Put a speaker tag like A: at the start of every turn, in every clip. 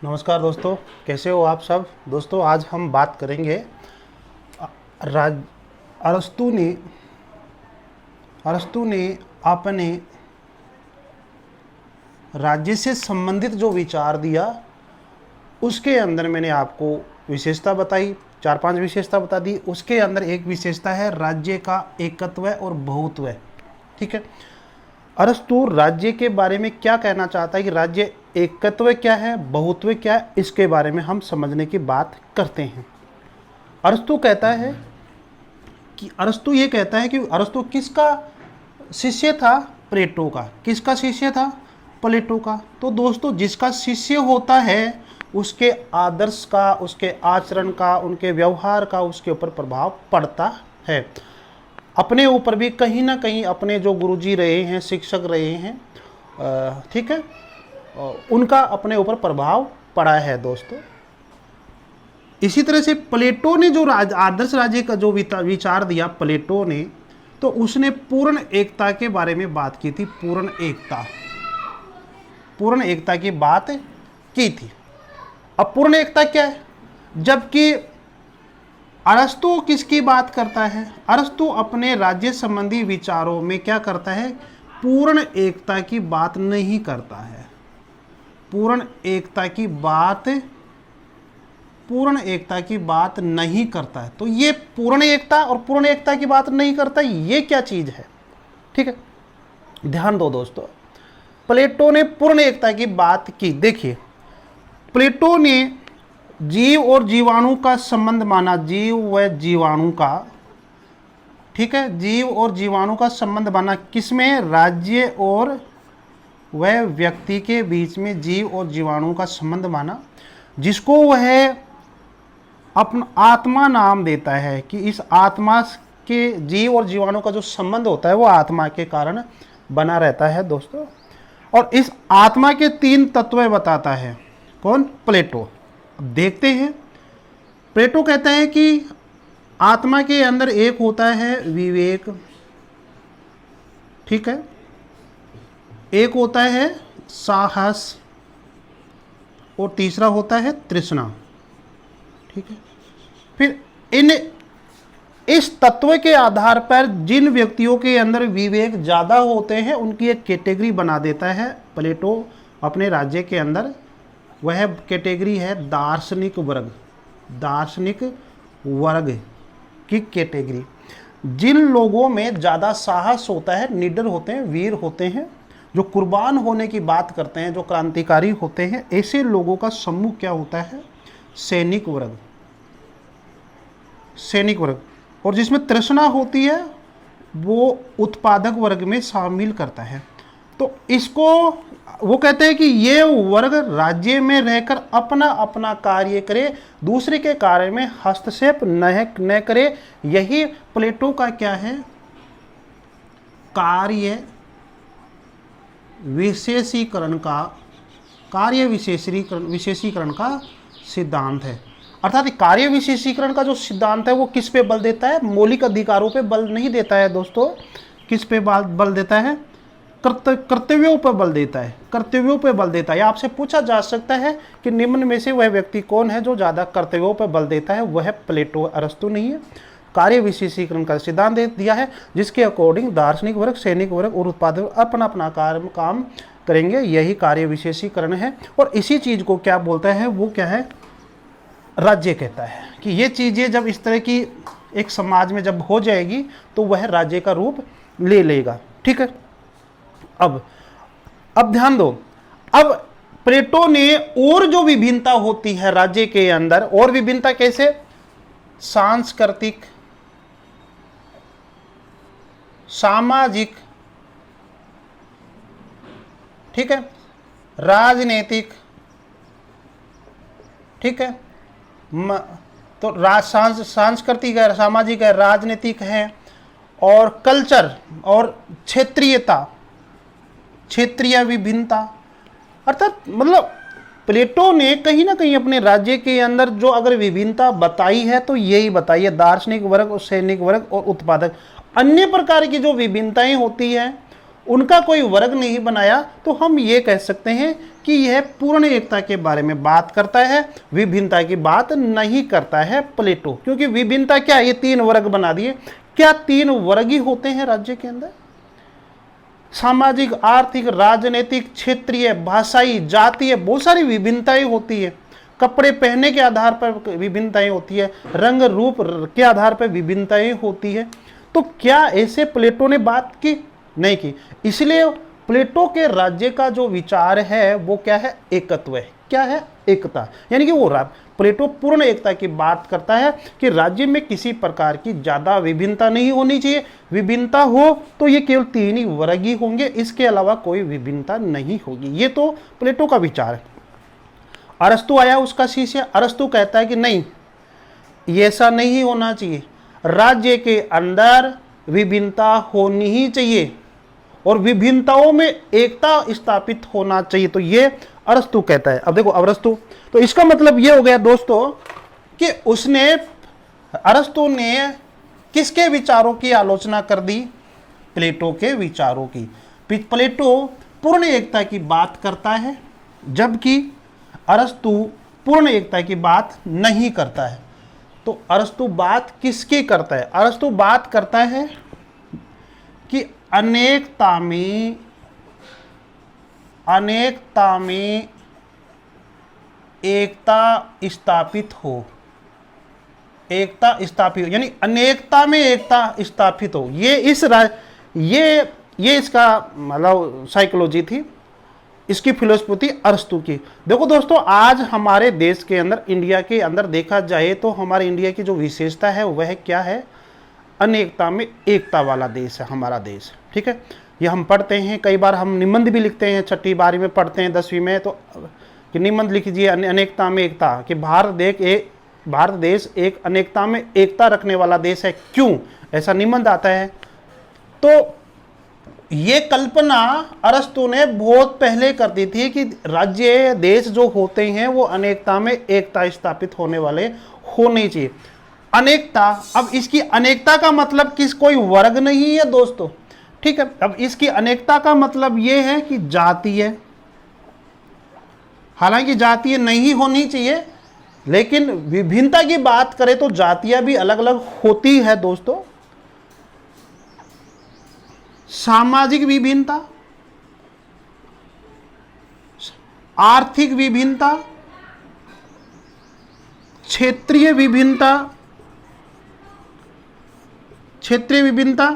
A: नमस्कार दोस्तों, कैसे हो आप सब। दोस्तों आज हम बात करेंगे राज अरस्तु ने अपने राज्य से संबंधित जो विचार दिया उसके अंदर मैंने आपको विशेषता बताई, 4-5 विशेषता बता दी। उसके अंदर एक विशेषता है राज्य का एकत्व और बहुत्व। ठीक है, अरस्तु राज्य के बारे में क्या कहना चाहता है कि राज्य एकत्व क्या है, बहुत्व क्या है, इसके बारे में हम समझने की बात करते हैं। अरस्तु ये कहता है कि अरस्तु किसका शिष्य था? प्लेटो का। किसका शिष्य था? प्लेटो का। तो दोस्तों जिसका शिष्य होता है उसके आदर्श का, उसके आचरण का, उनके व्यवहार का उसके ऊपर प्रभाव पड़ता है। अपने ऊपर भी कहीं ना कहीं अपने जो गुरुजी रहे हैं, शिक्षक रहे हैं, ठीक है, उनका अपने ऊपर प्रभाव पड़ा है दोस्तों। इसी तरह से प्लेटो ने जो आदर्श राज्य का जो विचार दिया प्लेटो ने, तो उसने पूर्ण एकता के बारे में बात की थी। पूर्ण एकता की बात की थी। अब पूर्ण एकता क्या है? जबकि अरस्तु किसकी बात करता है? अरस्तु अपने राज्य संबंधी विचारों में क्या करता है? पूर्ण एकता की बात नहीं करता है। पूर्ण एकता की बात नहीं करता है। तो ये पूर्ण एकता और पूर्ण एकता की बात नहीं करता, ये क्या चीज है? ठीक है, ध्यान दो दोस्तों। प्लेटो ने पूर्ण एकता की बात की। देखिए, प्लेटो ने जीव और जीवाणु का संबंध माना। जीव व जीवाणु का, ठीक है, जीव और जीवाणु का संबंध माना किसमें? राज्य और वह व्यक्ति के बीच में जीव और जीवाणु का संबंध माना, जिसको वह अपना आत्मा नाम देता है कि इस आत्मा के, जीव और जीवाणु का जो संबंध होता है वो आत्मा के कारण बना रहता है दोस्तों। और इस आत्मा के 3 तत्व बताता है। कौन? प्लेटो। अब देखते हैं। प्लेटो कहता है कि आत्मा के अंदर एक होता है विवेक, ठीक है, एक होता है साहस और तीसरा होता है तृष्णा। ठीक है, फिर इस तत्व के आधार पर जिन व्यक्तियों के अंदर विवेक ज़्यादा होते हैं उनकी एक कैटेगरी बना देता है प्लेटो अपने राज्य के अंदर। वह कैटेगरी है दार्शनिक वर्ग। दार्शनिक वर्ग की कैटेगरी। जिन लोगों में ज़्यादा साहस होता है, निडर होते हैं, वीर होते हैं, जो कुर्बान होने की बात करते हैं, जो क्रांतिकारी होते हैं, ऐसे लोगों का समूह क्या होता है? सैनिक वर्ग। सैनिक वर्ग। और जिसमें तृष्णा होती है वो उत्पादक वर्ग में शामिल करता है। तो इसको वो कहते हैं कि ये वर्ग राज्य में रहकर अपना अपना कार्य करे, दूसरे के कार्य में हस्तक्षेप न करे। यही प्लेटो का क्या है? कार्य विशेषीकरण का सिद्धांत है। अर्थात कार्य विशेषीकरण का जो सिद्धांत है वो किस पे बल देता है? मौलिक अधिकारों पे बल नहीं देता है दोस्तों। किस पे बल देता है? कर्तव्यों पर बल देता है। कर्तव्यों पर बल देता है। आपसे पूछा जा सकता है कि निम्न में से वह व्यक्ति कौन है जो ज़्यादा कर्तव्यों पर बल देता है? वह प्लेटो, अरस्तु नहीं है। कार्य विशेषीकरण का सिद्धांत दे दिया है जिसके अकॉर्डिंग दार्शनिक वर्ग, सैनिक वर्ग और उत्पादक अपना अपना काम करेंगे। यही कार्य विशेषीकरण है। और इसी चीज़ को क्या बोलता है? वो क्या है? राज्य कहता है कि ये चीज़ें जब इस तरह की एक समाज में जब हो जाएगी तो वह राज्य का रूप ले लेगा। ठीक है, अब ध्यान दो। अब प्लेटो ने और जो विभिन्नता होती है राज्य के अंदर, और विभिन्नता कैसे? सांस्कृतिक, सामाजिक, ठीक है, राजनीतिक, ठीक है, तो सांस्कृतिक है, सामाजिक है, राजनीतिक है, और कल्चर और क्षेत्रीयता, क्षेत्रीय विभिन्नता। अर्थात मतलब प्लेटो ने कहीं ना कहीं अपने राज्य के अंदर जो अगर विभिन्नता बताई है तो यही बताई है, दार्शनिक वर्ग और सैनिक वर्ग और उत्पादक। अन्य प्रकार की जो विभिन्नताएं होती हैं उनका कोई वर्ग नहीं बनाया, तो हम ये कह सकते हैं कि यह पूर्ण एकता के बारे में बात करता है, विभिन्नता की बात नहीं करता है प्लेटो। क्योंकि विभिन्नता क्या है, ये 3 वर्ग बना दिए। क्या 3 वर्ग ही होते हैं राज्य के अंदर? सामाजिक, आर्थिक, राजनीतिक, क्षेत्रीय, भाषाई, जातीय, बहुत सारी विभिन्नताएं होती है। कपड़े पहनने के आधार पर विभिन्नताएं होती है, रंग रूप के आधार पर विभिन्नताएं होती है। तो क्या ऐसे प्लेटो ने बात की? नहीं की। इसलिए प्लेटो के राज्य का जो विचार है वो क्या है? एकत्व है। क्या है? एकता। यानी कि वो प्लेटो पूर्ण एकता की बात करता है कि राज्य में किसी प्रकार की ज्यादा विभिन्नता नहीं होनी चाहिए। विभिन्नता हो तो ये केवल 3 ही वर्ग ही होंगे, इसके अलावा कोई विभिन्नता नहीं होगी। ये तो प्लेटो का विचार है। अरस्तु आया उसका शिष्य, अरस्तु कहता है कि नहीं, ये ऐसा नहीं होना चाहिए, राज्य के अंदर विभिन्नता होनी ही चाहिए और विभिन्नताओं में एकता स्थापित होना चाहिए। तो ये अरस्तु कहता है। अब देखो अरस्तु, तो इसका मतलब ये हो गया दोस्तों कि अरस्तु ने किसके विचारों की आलोचना कर दी? प्लेटो के विचारों की। प्लेटो पूर्ण एकता की बात करता है, जबकि अरस्तु पूर्ण एकता की बात नहीं करता है। तो अरस्तु बात किसकी करता है? अरस्तु बात करता है कि अनेकता में एकता स्थापित हो, एकता स्थापित हो, यानी अनेकता में एकता स्थापित हो। ये इसका मतलब साइकोलॉजी थी, इसकी फिलोसफी थी अरस्तु की। देखो दोस्तों, आज हमारे देश के अंदर, इंडिया के अंदर देखा जाए तो हमारे इंडिया की जो विशेषता है वह क्या है? अनेकता में एकता वाला देश है हमारा देश। ठीक है, ये हम पढ़ते हैं, कई बार हम निबंध भी लिखते हैं, 6ठी 12वीं में पढ़ते हैं, 10वीं में, तो कि निबंध लिखिए अनेकता में एकता, कि भारत देश एक अनेकता में एकता रखने वाला देश है। क्यों ऐसा निबंध आता है? तो ये कल्पना अरस्तु ने बहुत पहले कर दी थी कि राज्य देश जो होते हैं वो अनेकता में एकता स्थापित होने वाले होने चाहिए। अनेकता, अब इसकी अनेकता का मतलब कोई वर्ग नहीं है दोस्तों। ठीक है, अब इसकी अनेकता का मतलब ये है कि जातीय, हालांकि जातीय नहीं होनी चाहिए, लेकिन विभिन्नता की बात करें तो जातियां भी अलग अलग होती है दोस्तों। सामाजिक विभिन्नता, आर्थिक विभिन्नता, क्षेत्रीय विभिन्नता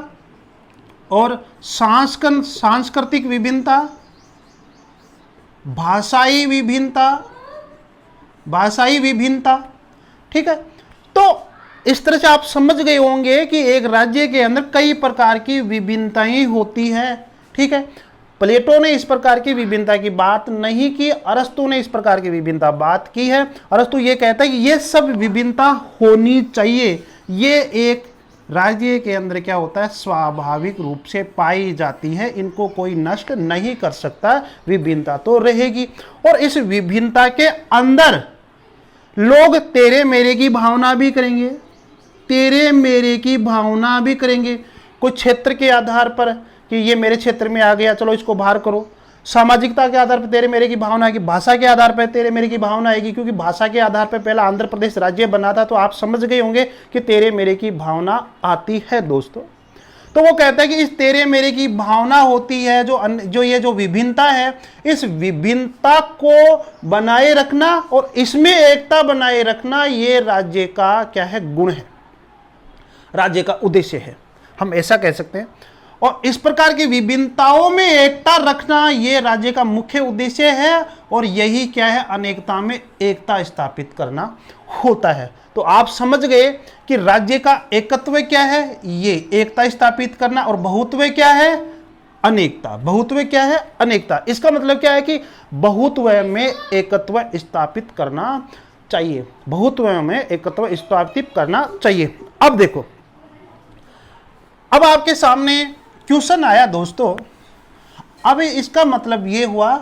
A: और सांस्कृतिक विभिन्नता, भाषाई विभिन्नता। ठीक है, तो इस तरह से आप समझ गए होंगे कि एक राज्य के अंदर कई प्रकार की विभिन्नताएं होती हैं। ठीक है, प्लेटो ने इस प्रकार की विभिन्नता की बात नहीं की, अरस्तु ने इस प्रकार की विभिन्नता बात की है। अरस्तु ये कहता है कि ये सब विभिन्नता होनी चाहिए, ये एक राज्य के अंदर क्या होता है? स्वाभाविक रूप से पाई जाती है, इनको कोई नष्ट नहीं कर सकता, विभिन्नता तो रहेगी। और इस विभिन्नता के अंदर लोग तेरे मेरे की भावना भी करेंगे, तेरे मेरे की भावना भी करेंगे। कोई क्षेत्र के आधार पर कि ये मेरे क्षेत्र में आ गया, चलो इसको बाहर करो। सामाजिकता के आधार पर तेरे मेरे की भावना आएगी, भाषा के आधार पर तेरे मेरे की भावना आएगी, क्योंकि भाषा के आधार पर पहला आंध्र प्रदेश राज्य बना था, तो आप समझ गए होंगे कि तेरे मेरे की भावना आती है दोस्तों। तो वो कहता है कि इस तेरे मेरे की भावना होती है, जो विभिन्नता है, इस विभिन्नता को बनाए रखना और इसमें एकता बनाए रखना, ये राज्य का क्या है? गुण है, राज्य का उद्देश्य है, हम ऐसा कह सकते हैं। और इस प्रकार की विभिन्नताओं में एकता रखना ये राज्य का मुख्य उद्देश्य है, और यही क्या है? अनेकता में एकता स्थापित करना होता है। तो आप समझ गए कि राज्य का एकत्व क्या है? ये एकता स्थापित करना, और बहुत्व क्या है? अनेकता। बहुत्व क्या है? अनेकता। इसका मतलब क्या है कि बहुत्व में एकत्व स्थापित करना चाहिए, बहुत्व में एकत्व स्थापित करना चाहिए। अब देखो, अब आपके सामने क्वेश्चन आया दोस्तों। अब इसका मतलब ये हुआ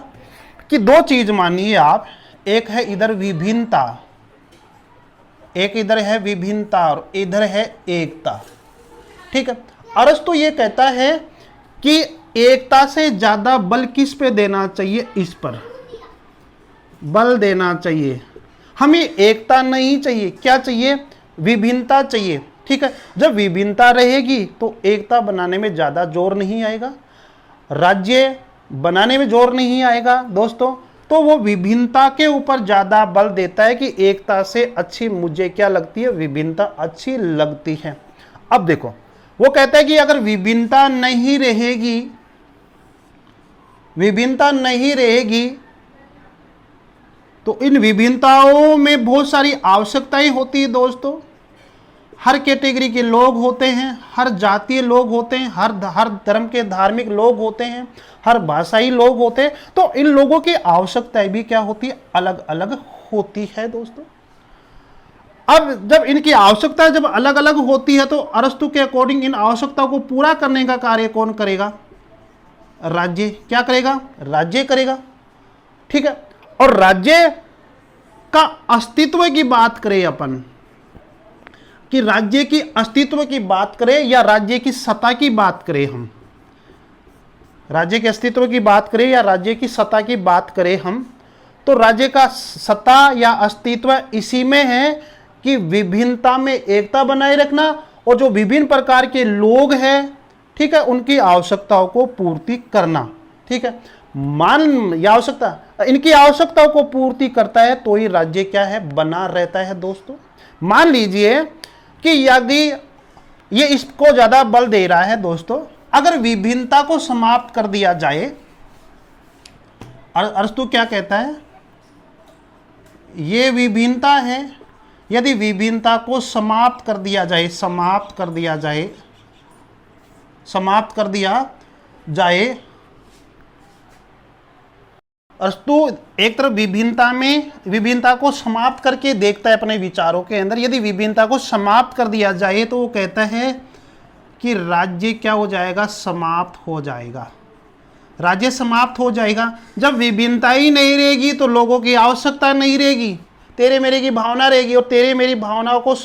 A: कि 2 चीज मानिए आप, एक है इधर विभिन्नता, एक इधर है विभिन्नता और इधर है एकता। ठीक है, अरस्तु ये कहता है कि एकता से ज्यादा बल किस पे देना चाहिए? इस पर बल देना चाहिए। हमें एकता नहीं चाहिए, क्या चाहिए? विभिन्नता चाहिए। ठीक है, जब विभिन्नता रहेगी तो एकता बनाने में ज्यादा जोर नहीं आएगा, राज्य बनाने में जोर नहीं आएगा दोस्तों। तो वो विभिन्नता के ऊपर ज्यादा बल देता है कि एकता से अच्छी मुझे क्या लगती है? विभिन्नता अच्छी लगती है। अब देखो, वो कहता है कि अगर विभिन्नता नहीं रहेगी, विभिन्नता नहीं रहेगी तो इन विभिन्नताओं में बहुत सारी आवश्यकताएं होती है दोस्तों। हर कैटेगरी के लोग होते हैं, हर जातीय लोग होते हैं, हर धर्म के धार्मिक लोग होते हैं, हर भाषाई लोग होते हैं। तो इन लोगों की आवश्यकताएं भी क्या होती है? अलग अलग होती है दोस्तों। अब जब इनकी आवश्यकता जब अलग अलग होती है तो अरस्तु के अकॉर्डिंग इन आवश्यकताओं को पूरा करने का कार्य कौन करेगा? राज्य। क्या करेगा? राज्य करेगा। ठीक है, और राज्य का अस्तित्व की बात करें अपन, कि राज्य की अस्तित्व की बात करें या राज्य की सत्ता की बात करें, हम राज्य के अस्तित्व की बात करें या राज्य की सत्ता की बात करें हम, तो राज्य का सत्ता या अस्तित्व इसी में है कि विभिन्नता में एकता बनाए रखना और जो विभिन्न प्रकार के लोग हैं, ठीक है, उनकी आवश्यकताओं को पूर्ति करना। ठीक है, मान आवश्यकता, इनकी आवश्यकताओं को पूर्ति करता है तो ही राज्य क्या है? बना रहता है दोस्तों। मान लीजिए कि यदि ये इसको ज्यादा बल दे रहा है दोस्तों, अगर विभिन्नता को समाप्त कर दिया जाए, अरस्तु क्या कहता है? ये विभिन्नता है, यदि विभिन्नता को समाप्त कर दिया जाए, समाप्त कर दिया जाए, समाप्त कर दिया जाए, अरस्तु एक तरफ विभिन्नता को समाप्त करके देखता है अपने विचारों के अंदर। यदि विभिन्नता को समाप्त कर दिया जाए तो वो कहता है कि राज्य क्या हो जाएगा? समाप्त हो जाएगा। राज्य समाप्त हो जाएगा। जब विभिन्नता ही नहीं रहेगी तो लोगों की आवश्यकता नहीं रहेगी, तेरे मेरे की भावना रहेगी, और तेरे मेरी भावनाओं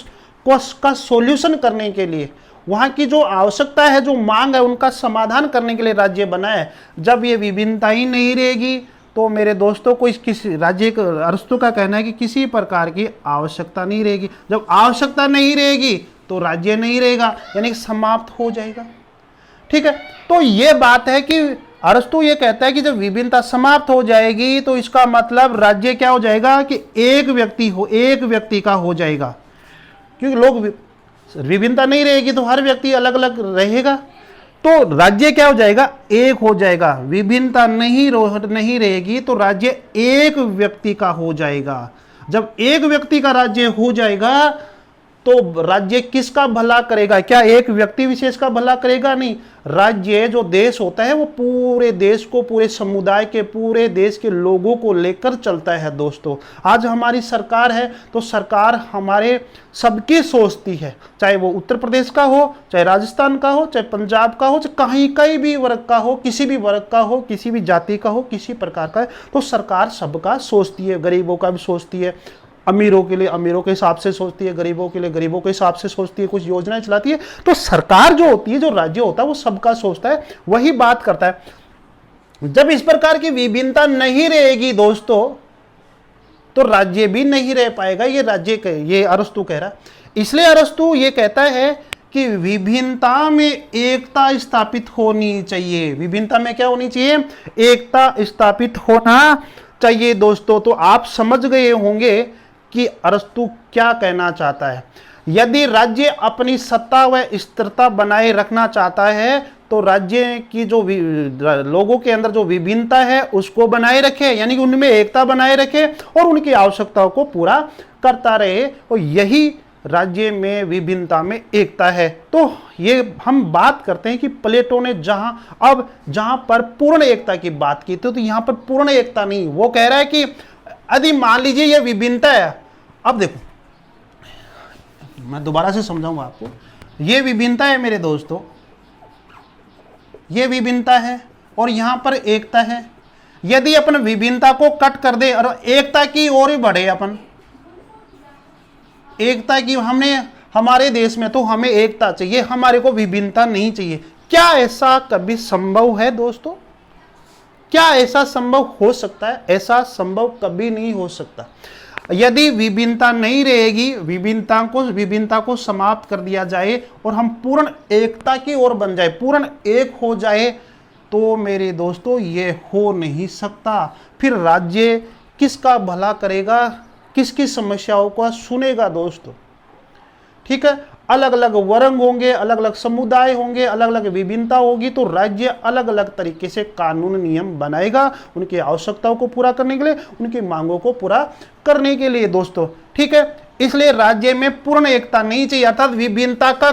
A: का सॉल्यूशन करने के लिए, वहाँ की जो आवश्यकता है, जो मांग है, उनका समाधान करने के लिए राज्य बना है। जब ये विभिन्नता ही नहीं रहेगी तो मेरे दोस्तों को किसी राज्य का, अरस्तु का कहना है कि किसी प्रकार की आवश्यकता नहीं रहेगी। जब आवश्यकता नहीं रहेगी तो राज्य नहीं रहेगा, यानी समाप्त हो जाएगा। ठीक है, तो ये बात है कि अरस्तु ये कहता है कि जब विभिन्नता समाप्त हो जाएगी तो इसका मतलब राज्य क्या हो जाएगा? कि एक व्यक्ति का हो जाएगा, क्योंकि लोग विभिन्नता नहीं रहेगी तो हर व्यक्ति अलग अलग रहेगा, तो राज्य क्या हो जाएगा? एक हो जाएगा। विभिन्नता नहीं रहेगी तो राज्य एक व्यक्ति का हो जाएगा। जब एक व्यक्ति का राज्य हो जाएगा तो राज्य किसका भला करेगा? क्या एक व्यक्ति विशेष का भला करेगा? नहीं। राज्य जो देश होता है वो पूरे देश को, पूरे समुदाय के, पूरे देश के लोगों को लेकर चलता है दोस्तों। आज हमारी सरकार है तो सरकार हमारे सबकी सोचती है, चाहे वो उत्तर प्रदेश का हो, चाहे राजस्थान का हो, चाहे पंजाब का हो, चाहे कहीं भी वर्ग का हो, किसी भी वर्ग का हो, किसी भी जाति का हो, किसी प्रकार का है, तो सरकार सबका सोचती है। गरीबों का भी सोचती है, अमीरों के लिए अमीरों के हिसाब से सोचती है, गरीबों के लिए गरीबों के हिसाब से सोचती है, कुछ योजनाएं चलाती है। तो सरकार जो होती है, जो राज्य होता है, वो सबका सोचता है, वही बात करता है। जब इस प्रकार की विभिन्नता नहीं रहेगी दोस्तों तो राज्य भी नहीं रह पाएगा। ये अरस्तु कह रहा है। इसलिए अरस्तु ये कहता है कि विभिन्नता में एकता स्थापित होनी चाहिए। विभिन्नता में क्या होनी चाहिए? एकता स्थापित होना चाहिए दोस्तों। तो आप समझ गए होंगे कि अरस्तु क्या कहना चाहता है। यदि राज्य अपनी सत्ता व स्थिरता बनाए रखना चाहता है तो राज्य की जो लोगों के अंदर जो विभिन्नता है उसको बनाए रखे, यानी कि उनमें एकता बनाए रखे और उनकी आवश्यकताओं को पूरा करता रहे, और यही राज्य में विभिन्नता में एकता है। तो ये हम बात करते हैं कि प्लेटो ने जहां पर पूर्ण एकता की बात की थी, तो यहां पर पूर्ण एकता नहीं, वो कह रहा है कि यदि मान लीजिए ये विभिन्नता है। अब देखो, मैं दोबारा से समझाऊंगा आपको। ये विभिन्नता है मेरे दोस्तों, ये विभिन्नता है और यहां पर एकता है। यदि अपन विभिन्नता को कट कर दे और एकता की ओर ही बढ़े, अपन एकता की, हमने हमारे देश में तो हमें एकता चाहिए, हमारे को विभिन्नता नहीं चाहिए। क्या ऐसा कभी संभव है दोस्तों? क्या ऐसा संभव हो सकता है? ऐसा संभव कभी नहीं हो सकता। यदि विभिन्नता नहीं रहेगी, विभिन्नता को समाप्त कर दिया जाए और हम पूर्ण एकता की ओर बन जाए, पूर्ण एक हो जाए, तो मेरे दोस्तों ये हो नहीं सकता। फिर राज्य किसका भला करेगा, किसकी समस्याओं को सुनेगा दोस्तों? ठीक है, अलग अलग वर्ग होंगे, अलग अलग समुदाय होंगे, अलग अलग विभिन्नता होगी, तो राज्य अलग अलग तरीके से कानून नियम बनाएगा उनकी आवश्यकताओं को पूरा करने के लिए, उनकी मांगों को पूरा करने के लिए दोस्तों। ठीक है, इसलिए राज्य में पूर्ण एकता नहीं चाहिए, अर्थात विभिन्नता का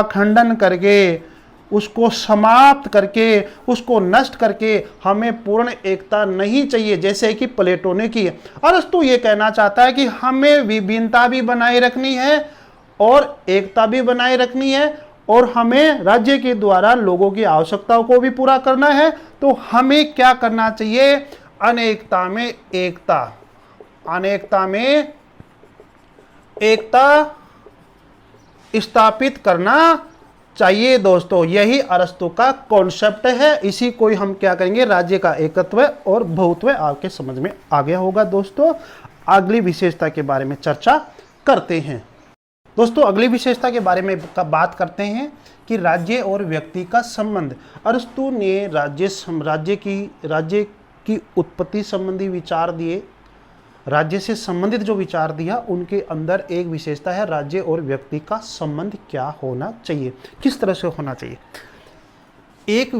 A: खंडन करके उसको समाप्त करके, उसको नष्ट करके हमें पूर्ण एकता नहीं चाहिए, जैसे कि प्लेटो ने की। अरस्तु ये कहना चाहता है कि हमें विभिन्नता भी बनाए रखनी है और एकता भी बनाए रखनी है, और हमें राज्य के द्वारा लोगों की आवश्यकताओं को भी पूरा करना है। तो हमें क्या करना चाहिए? अनेकता में एकता, अनेकता में एकता स्थापित करना चाहिए दोस्तों। यही अरस्तु का कॉन्सेप्ट है। इसी को हम क्या करेंगे? राज्य का एकत्व और बहुत्व आपके समझ में आ गया होगा दोस्तों। अगली विशेषता के बारे में चर्चा करते हैं दोस्तों। अगली विशेषता के बारे में बात करते हैं कि राज्य और व्यक्ति का संबंध। अरस्तु ने राज्य की उत्पत्ति संबंधी विचार दिए, राज्य से संबंधित जो विचार दिया, उनके अंदर एक विशेषता है, राज्य और व्यक्ति का संबंध क्या होना चाहिए, किस तरह से होना चाहिए। एक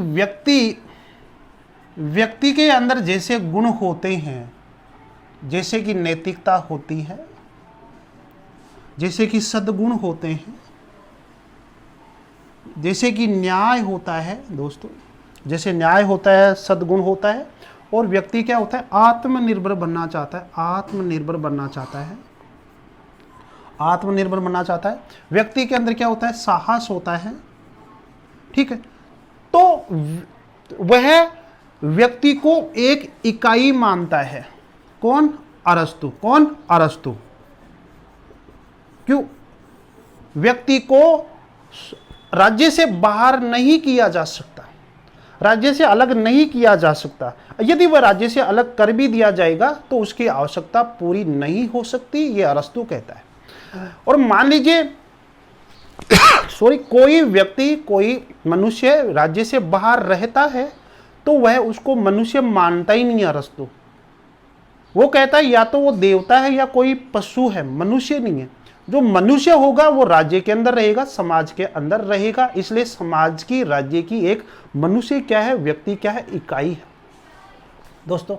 A: व्यक्ति के अंदर जैसे गुण होते हैं, जैसे कि नैतिकता होती है, जैसे कि सद्गुण होते हैं, जैसे कि न्याय होता है दोस्तों, जैसे न्याय होता है, सद्गुण होता है, और व्यक्ति क्या होता है? आत्मनिर्भर बनना चाहता है, आत्मनिर्भर बनना चाहता है। व्यक्ति के अंदर क्या होता है? साहस होता है। ठीक है, तो वह व्यक्ति को एक इकाई मानता है। कौन? अरस्तु। क्यों? व्यक्ति को राज्य से बाहर नहीं किया जा सकता, राज्य से अलग नहीं किया जा सकता। यदि वह राज्य से अलग कर भी दिया जाएगा तो उसकी आवश्यकता पूरी नहीं हो सकती, ये अरस्तु कहता है। और मान लीजिए कोई व्यक्ति, कोई मनुष्य राज्य से बाहर रहता है, तो वह उसको मनुष्य मानता ही नहीं है अरस्तु। वो कहता है या तो वो देवता है या कोई पशु है, मनुष्य नहीं है। जो मनुष्य होगा वो राज्य के अंदर रहेगा, समाज के अंदर रहेगा। इसलिए समाज की, राज्य की एक मनुष्य क्या है? व्यक्ति क्या है? इकाई है दोस्तों।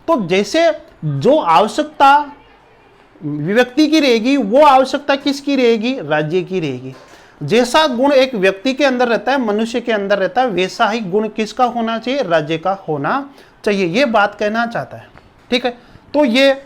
A: तो जैसे जो आवश्यकता व्यक्ति की रहेगी, वो आवश्यकता किसकी रहेगी? राज्य की रहेगी। जैसा गुण एक व्यक्ति के अंदर रहता है, मनुष्य के अंदर रहता है, वैसा ही गुण किसका होना चाहिए? राज्य का होना चाहिए। ये बात कहना चाहता है। ठीक है, तो ये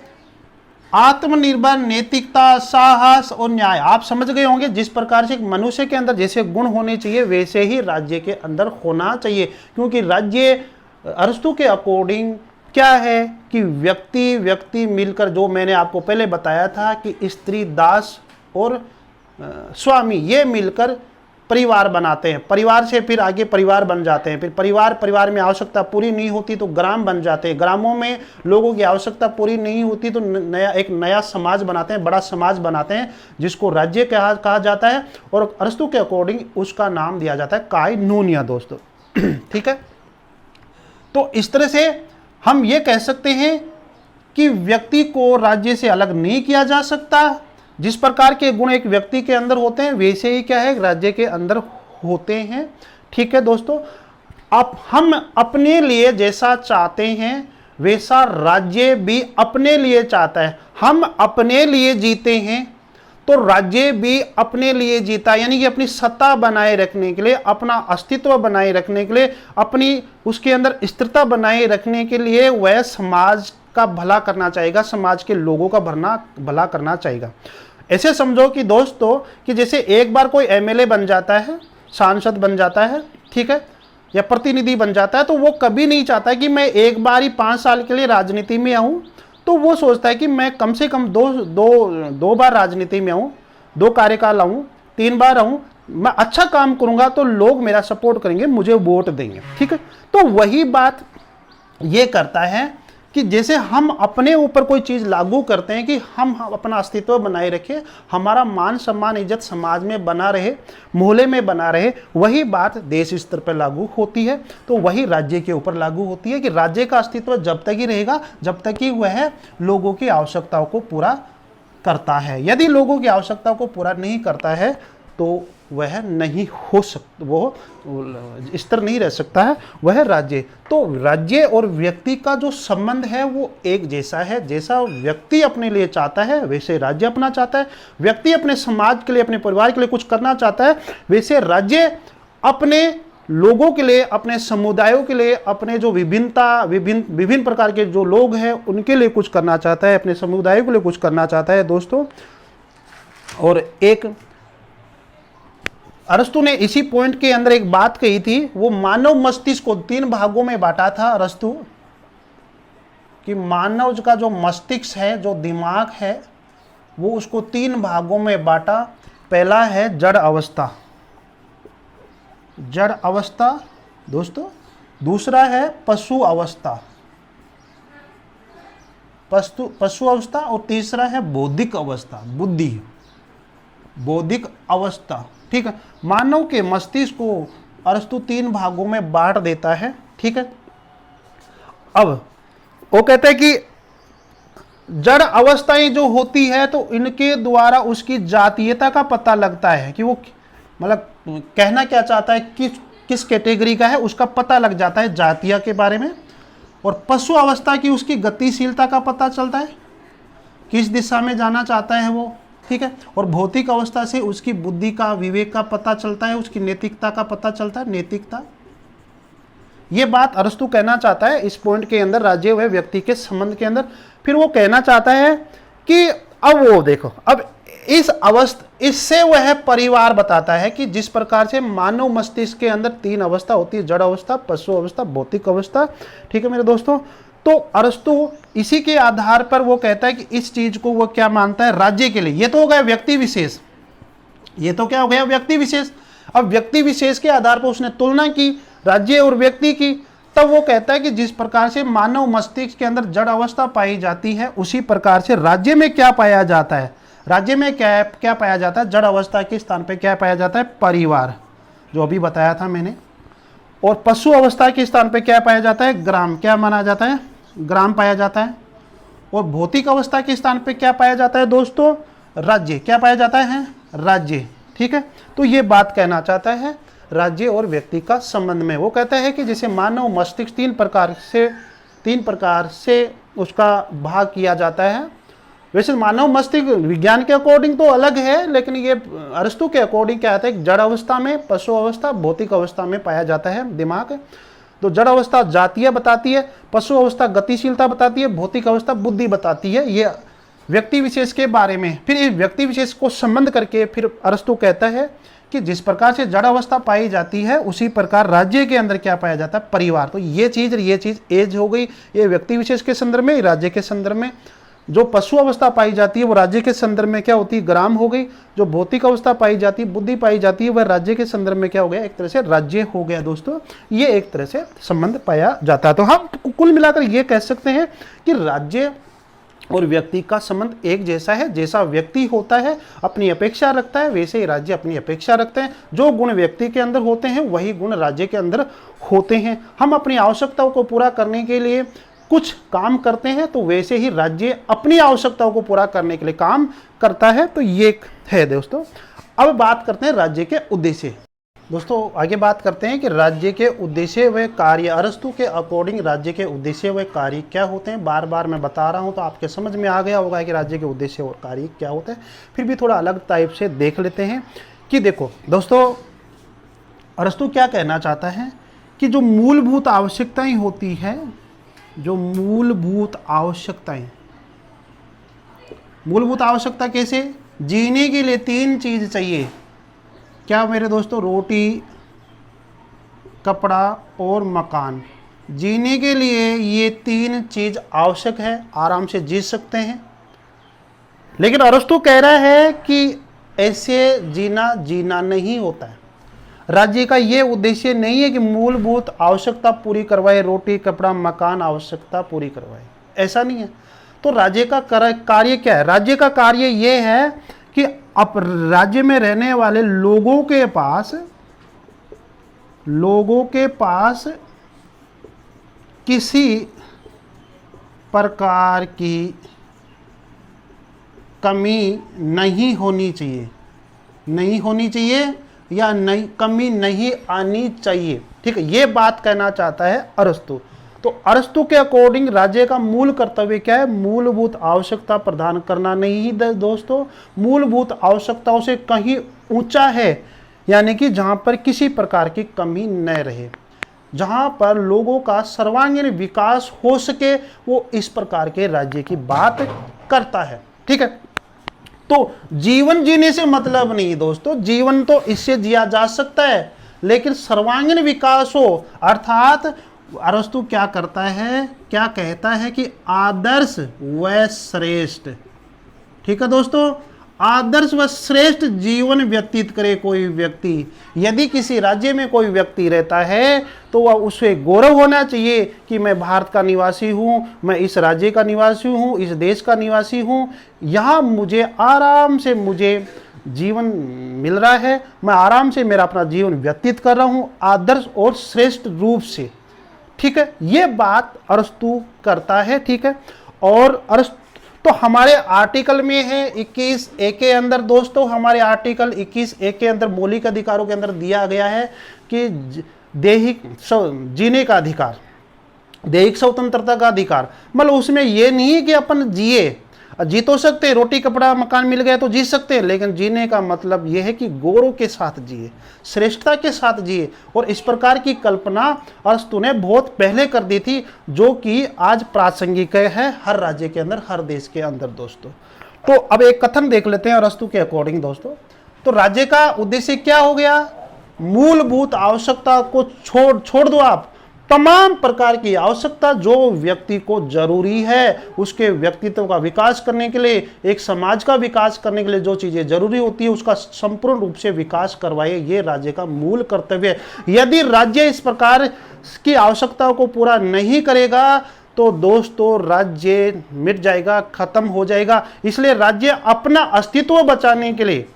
A: आत्मनिर्भर, नैतिकता, साहस और न्याय आप समझ गए होंगे। जिस प्रकार से मनुष्य के अंदर जैसे गुण होने चाहिए, वैसे ही राज्य के अंदर होना चाहिए। क्योंकि राज्य अरस्तु के अकॉर्डिंग क्या है कि व्यक्ति मिलकर, जो मैंने आपको पहले बताया था कि स्त्री, दास और स्वामी, ये मिलकर परिवार बनाते हैं। परिवार से फिर आगे परिवार बन जाते हैं। फिर परिवार में आवश्यकता पूरी नहीं होती तो ग्राम बन जाते हैं। ग्रामों में लोगों की आवश्यकता पूरी नहीं होती तो एक नया समाज बनाते हैं, बड़ा समाज बनाते हैं, जिसको राज्य कहा जाता है। और अरस्तु के अकॉर्डिंग उसका नाम दिया जाता है काइनूनिया दोस्तों। ठीक है, तो इस तरह से हम ये कह सकते हैं कि व्यक्ति को राज्य से अलग नहीं किया जा सकता। जिस प्रकार के गुण एक व्यक्ति के अंदर होते हैं, वैसे ही क्या है? राज्य के अंदर होते हैं। ठीक है दोस्तों, अब हम अपने लिए जैसा चाहते हैं वैसा राज्य भी अपने लिए चाहता है। हम अपने लिए जीते हैं तो राज्य भी अपने लिए जीता, यानी कि अपनी सत्ता बनाए रखने के लिए, अपना अस्तित्व बनाए रखने के लिए, अपनी उसके अंदर स्थिरता बनाए रखने के लिए वह समाज का भला करना चाहेगा, समाज के लोगों का भला करना चाहेगा। ऐसे समझो कि दोस्तों कि जैसे एक बार कोई एमएलए बन जाता है, सांसद बन जाता है, ठीक है, या प्रतिनिधि बन जाता है, तो वो कभी नहीं चाहता कि मैं एक बार ही 5 साल के लिए राजनीति में आऊँ। तो वो सोचता है कि मैं कम से कम दो बार राजनीति में आऊँ, 2 कार्यकाल आऊँ, 3 बार आऊँ, मैं अच्छा काम करूंगा तो लोग मेरा सपोर्ट करेंगे, मुझे वोट देंगे, ठीक है। तो वही बात ये करता है कि जैसे हम अपने ऊपर कोई चीज़ लागू करते हैं कि हम अपना अस्तित्व बनाए रखें, हमारा मान सम्मान इज्जत समाज में बना रहे, मोहल्ले में बना रहे, वही बात देश स्तर पर लागू होती है। तो वही राज्य के ऊपर लागू होती है कि राज्य का अस्तित्व जब तक ही रहेगा जब तक कि वह लोगों की आवश्यकताओं को पूरा करता है। यदि लोगों की आवश्यकताओं को पूरा नहीं करता है तो वह नहीं हो सकता, वो स्तर नहीं रह सकता है वह राज्य। तो राज्य और व्यक्ति का जो संबंध है वो एक जैसा है। जैसा व्यक्ति अपने लिए चाहता है वैसे राज्य अपना चाहता है। व्यक्ति अपने समाज के लिए, अपने परिवार के लिए कुछ करना चाहता है, वैसे राज्य अपने लोगों के लिए, अपने समुदायों के लिए, अपने जो विभिन्न प्रकार के जो लोग हैं उनके लिए कुछ करना चाहता है, अपने समुदायों के लिए कुछ करना चाहता है दोस्तों। और एक अरस्तु ने इसी पॉइंट के अंदर एक बात कही थी, वो मानव मस्तिष्क को 3 भागों में बांटा था अरस्तु, कि मानव का जो मस्तिष्क है, जो दिमाग है, वो उसको 3 भागों में बांटा। पहला है जड़ अवस्था, जड़ अवस्था दोस्तों। दूसरा है पशु अवस्था, पशु अवस्था। और तीसरा है बौद्धिक अवस्था, बुद्धि, बौद्धिक अवस्था, ठीक है। मानव के मस्तिष्क को अरस्तु 3 भागों में बांट देता है, ठीक है। अब वो कहते हैं कि जड़ अवस्थाएं जो होती है तो इनके द्वारा उसकी जातीयता का पता लगता है कि वो मतलब कहना क्या चाहता है, किस कैटेगरी का है, उसका पता लग जाता है जातीय के बारे में। और पशु अवस्था की उसकी गतिशीलता का पता चलता है, किस दिशा में जाना चाहता है वो, ठीक है। और भौतिक अवस्था से उसकी बुद्धि का, विवेक का पता चलता है, उसकी नैतिकता का पता चलता है, नैतिकता। ये बात अरस्तु कहना चाहता है इस पॉइंट के अंदर, राज्य व व्यक्ति के संबंध के अंदर। फिर वो कहना चाहता है कि अब वो देखो, अब इस अवस्था, इससे वह परिवार बताता है कि जिस प्रकार से मानव मस्तिष्क के अंदर 3 अवस्था होती है, जड़ अवस्था, पशु अवस्था, भौतिक अवस्था, ठीक है मेरे दोस्तों। तो अरस्तु इसी के आधार पर वो कहता है कि इस चीज को वो क्या मानता है राज्य के लिए। ये तो हो गया व्यक्ति विशेष, ये तो क्या हो गया व्यक्ति विशेष। अब व्यक्ति विशेष के आधार पर उसने तुलना की राज्य और व्यक्ति की। तब वो कहता है कि जिस प्रकार से मानव मस्तिष्क के अंदर जड़ अवस्था पाई जाती है, उसी प्रकार से राज्य में क्या पाया जाता है, राज्य में क्या पाया जाता है, जड़ अवस्था के स्थान पे क्या पाया जाता है, परिवार, जो अभी बताया था मैंने। और पशु अवस्था के स्थान पे क्या पाया जाता है, ग्राम, क्या माना जाता है, ग्राम पाया जाता है। और भौतिक अवस्था के स्थान पे क्या पाया जाता है दोस्तों, राज्य, क्या पाया जाता है, राज्य, ठीक है। तो ये बात कहना चाहता है राज्य और व्यक्ति का संबंध में। वो कहता है कि जैसे मानव मस्तिष्क 3 प्रकार से उसका भाग किया जाता है। वैसे मानव मस्तिष्क विज्ञान के अकॉर्डिंग तो अलग है, लेकिन ये अरस्तु के अकॉर्डिंग क्या आता है, जड़ अवस्था में, पशु अवस्था, भौतिक अवस्था में पाया जाता है दिमाग। तो जड़ अवस्था जातीय बताती है, पशु अवस्था गतिशीलता बताती है, भौतिक अवस्था बुद्धि बताती है, ये व्यक्ति विशेष के बारे में। फिर इस व्यक्ति विशेष को संबंध करके फिर अरस्तु कहता है कि जिस प्रकार से जड़ अवस्था पाई जाती है उसी प्रकार राज्य के अंदर क्या पाया जाता है, परिवार। तो ये चीज एज हो गई, ये व्यक्ति विशेष के संदर्भ में, राज्य के संदर्भ में। जो पशु अवस्था पाई जाती है वो राज्य के संदर्भ में क्या होती है, ग्राम हो गई। जो भौतिक अवस्था पाई जाती है, बुद्धि पाई जाती है, वह राज्य के संदर्भ में क्या हो गया, एक तरह से राज्य हो गया दोस्तों। ये एक तरह से संबंध पाया जाता है। तो हम कुल मिलाकर ये कह सकते हैं कि राज्य और व्यक्ति का संबंध एक जैसा है। जैसा व्यक्ति होता है, अपनी अपेक्षा रखता है, वैसे ही राज्य अपनी अपेक्षा रखते हैं। जो गुण व्यक्ति के अंदर होते हैं वही गुण राज्य के अंदर होते हैं। हम अपनी आवश्यकताओं को पूरा करने के लिए कुछ काम करते हैं, तो वैसे ही राज्य अपनी आवश्यकताओं को पूरा करने के लिए काम करता है। तो ये है दोस्तों। अब बात करते हैं राज्य के उद्देश्य। दोस्तों आगे बात करते हैं कि राज्य के उद्देश्य व कार्य। अरस्तु के अकॉर्डिंग राज्य के उद्देश्य व कार्य क्या होते हैं, बार बार मैं बता रहा हूं तो आपके समझ में आ गया होगा कि राज्य के उद्देश्य और कार्य क्या होते हैं। फिर भी थोड़ा अलग टाइप से देख लेते हैं कि देखो दोस्तों, अरस्तु क्या कहना चाहता है कि जो मूलभूत आवश्यकताएं होती है, जो मूलभूत आवश्यकता कैसे, जीने के लिए 3 चीज चाहिए। क्या मेरे दोस्तों, रोटी, कपड़ा और मकान। जीने के लिए ये 3 चीज आवश्यक है, आराम से जी सकते हैं। लेकिन अरस्तु कह रहा है कि ऐसे जीना नहीं होता है। राज्य का ये उद्देश्य नहीं है कि मूलभूत आवश्यकता पूरी करवाए, रोटी कपड़ा मकान आवश्यकता पूरी करवाए, ऐसा नहीं है। तो राज्य का कार्य क्या है? राज्य का कार्य ये है कि अब राज्य में रहने वाले लोगों के पास किसी प्रकार की कमी नहीं होनी चाहिए या कमी नहीं आनी चाहिए। ठीक है, ये बात कहना चाहता है अरस्तु। तो अरस्तु के अकॉर्डिंग राज्य का मूल कर्तव्य क्या है? मूलभूत आवश्यकता प्रदान करना नहीं दोस्तों, मूलभूत आवश्यकताओं से कहीं ऊंचा है, यानी कि जहां पर किसी प्रकार की कमी न रहे, जहां पर लोगों का सर्वांगीण विकास हो सके, वो इस प्रकार के राज्य की बात करता है। ठीक है, तो जीवन जीने से मतलब नहीं दोस्तों, जीवन तो इससे जिया जा सकता है, लेकिन सर्वांगीण विकास हो, अर्थात अरस्तु क्या कहता है कि आदर्श व श्रेष्ठ, ठीक है दोस्तों, आदर्श व श्रेष्ठ जीवन व्यतीत करे कोई व्यक्ति। यदि किसी राज्य में कोई व्यक्ति रहता है तो वह उसे गौरव होना चाहिए कि मैं भारत का निवासी हूँ, मैं इस राज्य का निवासी हूँ, इस देश का निवासी हूँ, यहाँ मुझे आराम से जीवन मिल रहा है, मैं आराम से मेरा अपना जीवन व्यतीत कर रहा हूँ आदर्श और श्रेष्ठ रूप से। ठीक है, ये बात अरस्तु करता है। ठीक है, और अरस्तु तो हमारे आर्टिकल में है 21A के अंदर दोस्तों, हमारे आर्टिकल 21A के अंदर मौलिक अधिकारों के अंदर दिया गया है कि दैहिक जीने का अधिकार, दैहिक स्वतंत्रता का अधिकार, मतलब उसमें ये नहीं है कि अपन जी तो सकते हैं, रोटी कपड़ा मकान मिल गया तो जी सकते हैं, लेकिन जीने का मतलब यह है कि गौरव के साथ जिए, श्रेष्ठता के साथ जिए। और इस प्रकार की कल्पना अरस्तु ने बहुत पहले कर दी थी, जो कि आज प्रासंगिक है हर राज्य के अंदर, हर देश के अंदर दोस्तों। तो अब एक कथन देख लेते हैं अरस्तु के अकॉर्डिंग दोस्तों। तो राज्य का उद्देश्य क्या हो गया? मूलभूत आवश्यकता को छोड़ दो आप, तमाम प्रकार की आवश्यकता जो व्यक्ति को जरूरी है, उसके व्यक्तित्व का विकास करने के लिए, एक समाज का विकास करने के लिए जो चीजें जरूरी होती है उसका संपूर्ण रूप से विकास करवाए, ये राज्य का मूल कर्तव्य है। यदि राज्य इस प्रकार की आवश्यकताओं को पूरा नहीं करेगा तो दोस्तों राज्य मिट जाएगा, खत्म हो जाएगा। इसलिए राज्य अपना अस्तित्व बचाने के लिए,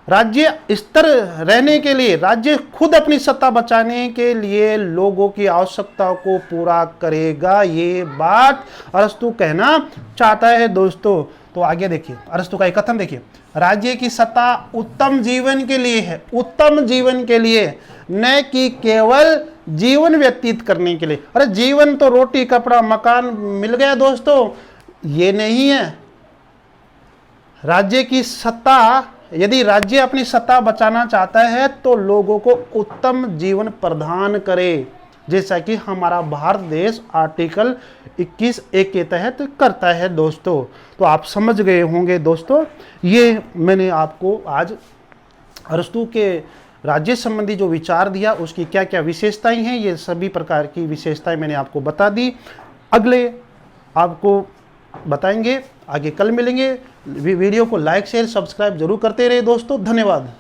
A: राज्य स्थिर रहने के लिए, राज्य खुद अपनी सत्ता बचाने के लिए लोगों की आवश्यकताओं को पूरा करेगा, ये बात अरस्तु कहना चाहता है दोस्तों। तो आगे देखिए अरस्तु का एक कथन देखिए, राज्य की सत्ता उत्तम जीवन के लिए है, उत्तम जीवन के लिए, न कि केवल जीवन व्यतीत करने के लिए। अरे जीवन तो रोटी कपड़ा मकान मिल गया दोस्तों, ये नहीं है। राज्य की सत्ता, यदि राज्य अपनी सत्ता बचाना चाहता है तो लोगों को उत्तम जीवन प्रदान करे, जैसा कि हमारा भारत देश आर्टिकल 21A के तहत करता है दोस्तों। तो आप समझ गए होंगे दोस्तों, ये मैंने आपको आज अरस्तु के राज्य संबंधी जो विचार दिया, उसकी क्या क्या विशेषताएं हैं, ये सभी प्रकार की विशेषताएं मैंने आपको बता दी। अगले आपको बताएंगे, आगे कल मिलेंगे। वीडियो को लाइक शेयर सब्सक्राइब जरूर करते रहे दोस्तों। धन्यवाद।